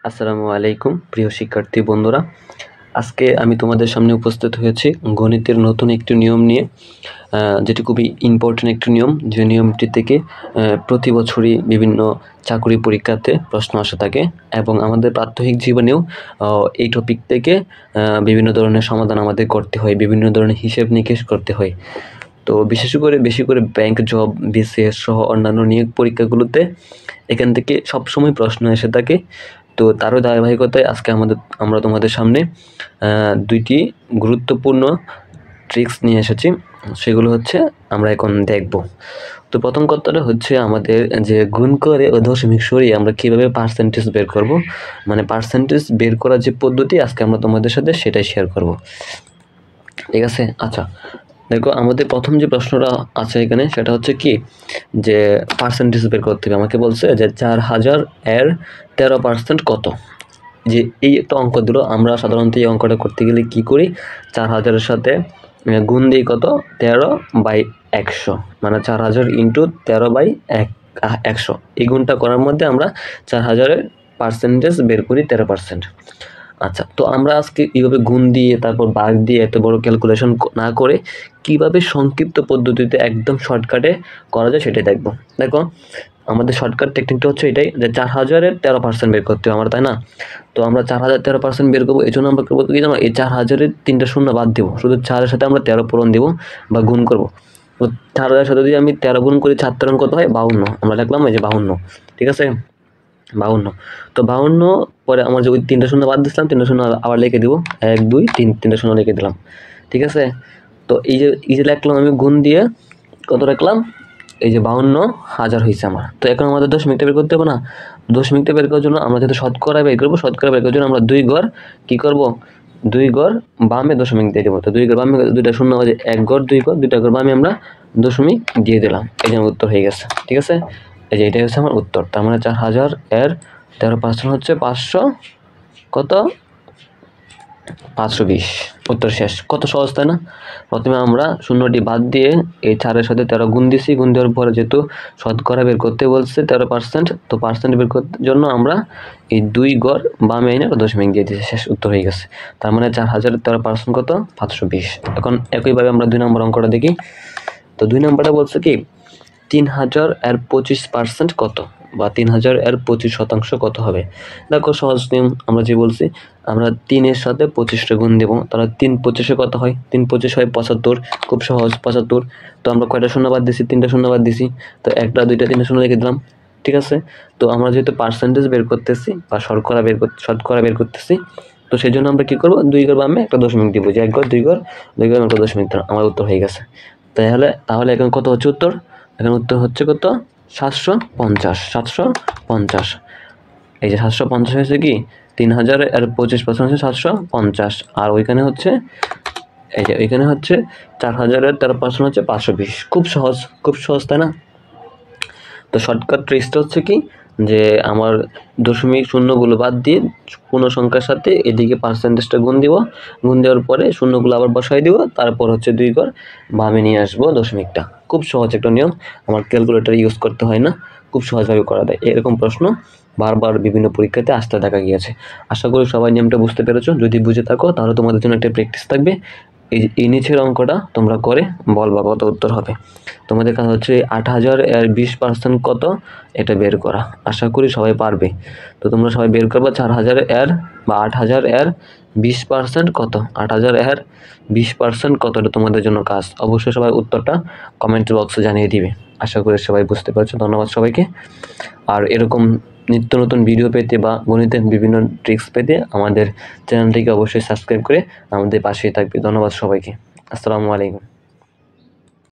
আসসালামু আলাইকুম প্রিয় শিক্ষার্থী বন্ধুরা, আজকে আমি তোমাদের সামনে উপস্থিত হয়েছি গণিতের নতুন একটি নিয়ম নিয়ে, যেটি খুবই ইম্পর্টেন্ট একটি নিয়ম। যে নিয়মটি থেকে প্রতি বছরই বিভিন্ন চাকরি পরীক্ষাতে প্রশ্ন আসে থাকে এবং আমাদের প্রাত্যহিক জীবনেও এই টপিক থেকে বিভিন্ন ধরনের সমাধান আমাদের করতে হয়, বিভিন্ন ধরনের হিসেব নিকেশ করতে হয়। তো বেশি করে ব্যাংক জব, বিসিএস সহ অন্যান্য নিয়োগ পরীক্ষাগুলোতে এখান থেকে সবসময় প্রশ্ন এসে থাকে। তো তারও ধারাবাহিকতায় আজকে আমরা তোমাদের সামনে দুইটি গুরুত্বপূর্ণ ট্রিক্স নিয়ে এসেছি। সেগুলো হচ্ছে আমরা এখন দেখব। তো প্রথম কথাটা হচ্ছে আমাদের যে গুণ করে ও দশমিক সরিয়ে আমরা কীভাবে পার্সেন্টেজ বের করব, মানে পার্সেন্টেজ বের করার যে পদ্ধতি আজকে আমরা তোমাদের সাথে সেটাই শেয়ার করব। ঠিক আছে? আচ্ছা, দেখো আমাদের প্রথম যে প্রশ্নটা আছে এখানে সেটা হচ্ছে কি, যে পার্সেন্টেজ বের করতে হবে। আমাকে বলছে যে 4000 এর 13% কত। যে এই একটা অঙ্ক দিল, আমরা সাধারণত এই অঙ্কটা করতে গেলে কি করি, 4000-এর সাথে গুণ দিই কত, 13/100, মানে 4000 ইন্টু 13/100। এই গুণটা করার মধ্যে আমরা 4000-এর পার্সেন্টেজ বের করি 13%। আচ্ছা, তো আমরা আজকে এইভাবে গুণ দিয়ে তারপর ভাগ দিয়ে এত বড় ক্যালকুলেশন না করে কিভাবে সংক্ষিপ্ত পদ্ধতিতে একদম শর্টকাটে করা যায় সেটাই দেখব। দেখো আমাদের শর্টকাট টেকনিকটা হচ্ছে এটাই, যে 4000-এর 13% বের করতে হবে আমরা, তাই না? তো আমরা 4000 13% বের করবো, এই জন্য আমরা করবো কি জানো, এই 4000-এর 3টা শূন্য বাদ দেবো, শুধু 4-এর সাথে আমরা 13 পূরণ দেবো বা গুণ করবো। তো 4000-এর সাথে যদি আমি 13 গুণ করি, 4 13 কত হয়, 52। আমরা লিখলাম এই যে 52, ঠিক আছে, 52। তো 52 পরে আমার যে ওই 3টা শূন্য বাদ দিচ্ছিলাম, 3টা শূন্য আবার লিখে দিব, 1 2 3, 3টা শূন্য লিখে দিলাম, ঠিক আছে। তো এই যে লিখলাম আমি গুণ দিয়ে কত রাখলাম, এই যে 52,000 হয়েছে আমার। তো এখন আমাদের দশমিকটা বের করতে হবে না? দশমিকটা বের করার জন্য আমরা যেহেতু শতকরা বের করবো, শতকরা বের করার জন্য আমরা 2 ঘর কি করব, 2 ঘর বামে দশমিক দিয়ে দেবো। তো 2 ঘর বামে 2টা শূন্য বাজে, 1 ঘর 2 ঘর, 2টা ঘর বামে আমরা দশমিক দিয়ে দিলাম। এই যে আমার উত্তর হয়ে গেছে, ঠিক আছে। এই যে এটাই হচ্ছে আমার উত্তর। তার মানে 4000 এর 13% হচ্ছে 500 কত, 520। উত্তর শেষ। কত সহজ, তাই না? প্রথমে আমরা শূন্যটি বাদ দিয়ে এই 4-এর সাথে 13 গুণ দিছি, গুণ দেওয়ার পরে যেহেতু শতকরা বের করতে বলছে 13%, তো পার্সেন্ট বের করার জন্য আমরা এই 2 ঘর বামে এনে দশমিক দিয়ে দিয়েছি, শেষ। উত্তর হয়ে গেছে। তার মানে 4000-এর 13% কত, 520। এখন একইভাবে আমরা 2 নম্বর অঙ্কটা দেখি। তো 2 নম্বরটা বলছে কি, 3000 এর 25% কত, বা 3000 এর 25% কত হবে। দেখো সহজ নিয়ম, আমরা যে বলছি, আমরা 3-এর সাথে 25টা গুণ দেবো, তাহলে 3 25-এ কত হয়, 3 25 হয় 75। খুব সহজ, 75। তো আমরা কয়টা শূন্য বাদ দিছি, 3টা শূন্য বাদ দিছি, তো 1টা 2টা 3টা শূন্য লিখে দিলাম, ঠিক আছে। তো আমরা যেহেতু পার্সেন্টেজ বের করতেছি বা শতকরা বের করতেছি, তো সেই জন্য আমরা কি করবো, 2 ঘর বামে একটা দশমিক দিব, যে 1 ঘর 2 ঘর 2 ঘর একটা দশমিক দিলাম, আমার উত্তর হয়ে গেছে। তাহলে এখন কত হচ্ছে উত্তর, এখন উত্তর হচ্ছে কত, 750। 750, এই যে 750 হয়েছে কি, 3000 এর 25% হচ্ছে 750, আর ওইখানে হচ্ছে এই যে ওইখানে হচ্ছে 4000 এর 13% হচ্ছে 520। খুব সহজ, খুব সহজ, তাই না? তো শর্টকাট ট্রিক্সটা হচ্ছে কি, যে আমার দশমিক শূন্যগুলো বাদ দিয়ে পূর্ণ সংখ্যার সাথে এদিকে পার্সেন্টেজটা গুণ দিব, গুণ দেওয়ার পরে শূন্যগুলো আবার বসাই দিব, তারপর হচ্ছে 2 ঘর বামে নিয়ে আসবো দশমিকটা। খুব সহজ একটা নিয়ম, আমার ক্যালকুলেটর ইউজ করতে হয় না, খুব সহজভাবে করা যায়। এরকম প্রশ্ন বারবার বিভিন্ন পরীক্ষাতে আসতে দেখা গিয়েছে। আশা করি সবাই নিয়মটা বুঝতে পেরেছো। যদি বুঝে থাকো তাহলে তোমাদের জন্য একটা প্র্যাকটিস থাকবে, এই নিচের অঙ্কটা তোমরা করে বলবা কত উত্তর হবে। তোমাদের কাছে হচ্ছে 8000 এর 20% কত, এটা বের করা। আশা করি সবাই পারবে। তো তোমরা সবাই বের করবা 4000 এর বা 8000 এর 20% কত, 8000 এর 20% কত, এটা তোমাদের জন্য কাজ। অবশ্যই সবাই উত্তরটা কমেন্ট বক্সে জানিয়ে দিবে। আশা করি সবাই বুঝতে পারছো। ধন্যবাদ সবাইকে। আর এরকম নিত্য নতুন ভিডিও পেতে বা গণিতের বিভিন্ন ট্রিক্স পেতে আমাদের চ্যানেলটিকে অবশ্যই সাবস্ক্রাইব করে আমাদের পাশেই থাকবে। ধন্যবাদ সবাইকে। আসসালামু আলাইকুম।